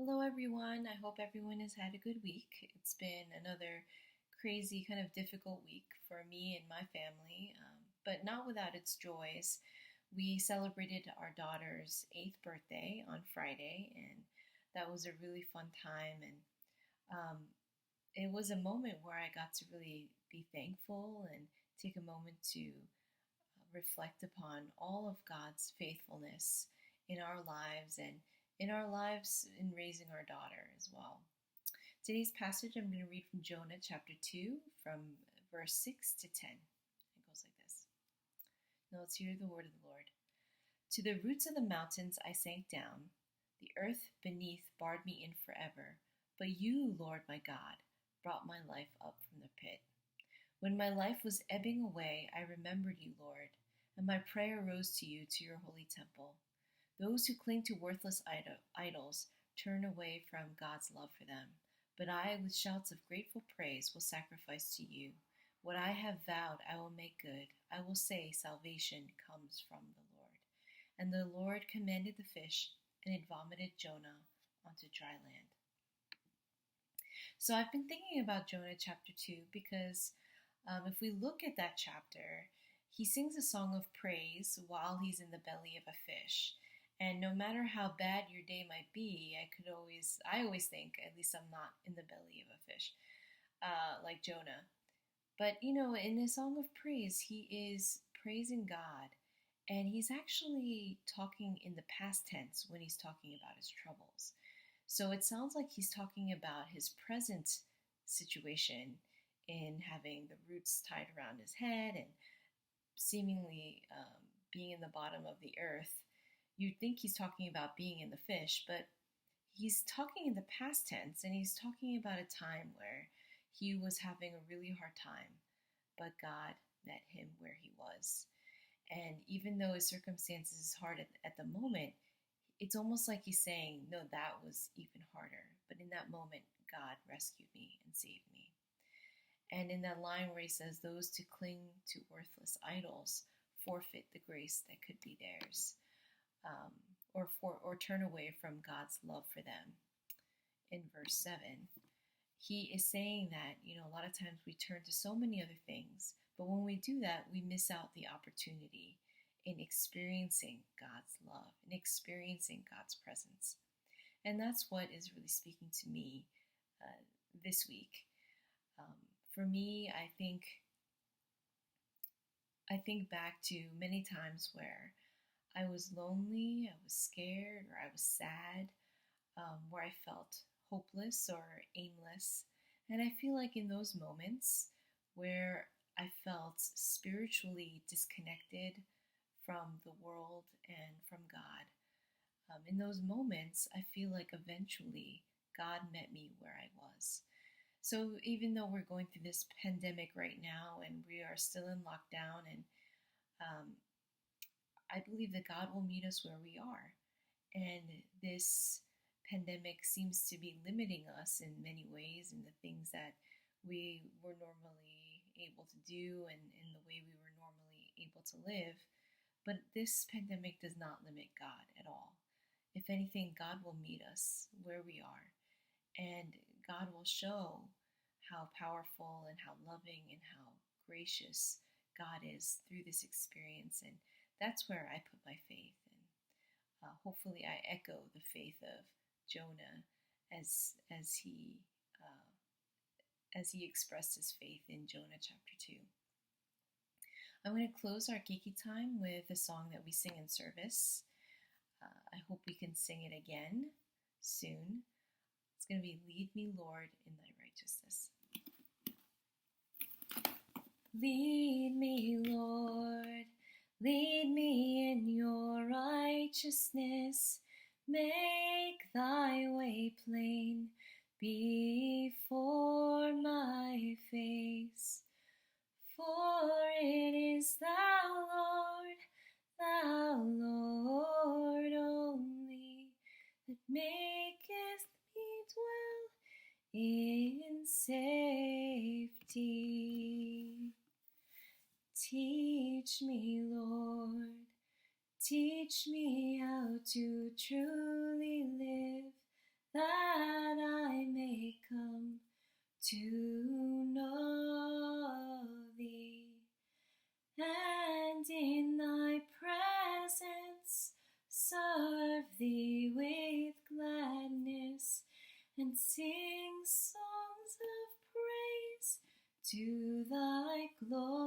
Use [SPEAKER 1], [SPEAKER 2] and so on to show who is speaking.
[SPEAKER 1] Hello, everyone. I hope everyone has had a good week. It's been another crazy, kind of difficult week for me and my family, but not without its joys. We celebrated our daughter's eighth birthday on Friday, and that was a really fun time. And um, it was a moment where I got to really be thankful and take a moment to reflect upon all of God's faithfulness in our lives and in our lives in raising our daughter as well. Today's passage I'm going to read from Jonah chapter 2 from verse 6 to 10. It goes like this. Now let's hear the word of the Lord. To the roots of the mountains I sank down. The earth beneath barred me in forever. But you, Lord my God, brought my life up from the pit. When my life was ebbing away, I remembered you, Lord, and my prayer rose to you, to your holy temple. Those who cling to worthless idols turn away from God's love for them. But I, with shouts of grateful praise, will sacrifice to you. What I have vowed, I will make good. I will say, salvation comes from the Lord. And the Lord commanded the fish, and it vomited Jonah onto dry land. So I've been thinking about Jonah chapter 2 because if we look at that chapter, he sings a song of praise while he's in the belly of a fish. And no matter how bad your day might be, I always think, at least I'm not in the belly of a fish, like Jonah. But, in a song of praise, he is praising God. And he's actually talking in the past tense when he's talking about his troubles. So it sounds like he's talking about his present situation in having the roots tied around his head and seemingly being in the bottom of the earth. You'd think he's talking about being in the fish, but he's talking in the past tense, and he's talking about a time where he was having a really hard time, but God met him where he was. And even though his circumstances is hard at the moment, it's almost like he's saying, no, that was even harder. But in that moment, God rescued me and saved me. And in that line where he says, those who cling to worthless idols forfeit the grace that could be theirs, or turn away from God's love for them. In verse 7, he is saying that, a lot of times we turn to so many other things, but when we do that, we miss out the opportunity in experiencing God's love, in experiencing God's presence. And that's what is really speaking to me this week. For me, I think back to many times where I was lonely, I was scared, or I was sad, where I felt hopeless or aimless. And I feel like in those moments where I felt spiritually disconnected from the world and from God, in those moments, I feel like eventually God met me where I was. So even though we're going through this pandemic right now and we are still in lockdown, and I believe that God will meet us where we are. And this pandemic seems to be limiting us in many ways in the things that we were normally able to do and in the way we were normally able to live. But this pandemic does not limit God at all. If anything, God will meet us where we are. And God will show how powerful and how loving and how gracious God is through this experience. And that's where I put my faith. And hopefully I echo the faith of Jonah as he expressed his faith in Jonah chapter 2. I'm going to close our Keiki time with a song that we sing in service. I hope we can sing it again soon. It's going to be Lead Me, Lord, in Thy Righteousness. Lead me, Lord, lead me in your righteousness. Make thy way plain before my face. For it is thou, Lord only, that maketh me dwell in safety. Teach me, Lord, teach me how to truly live thy to thy glory.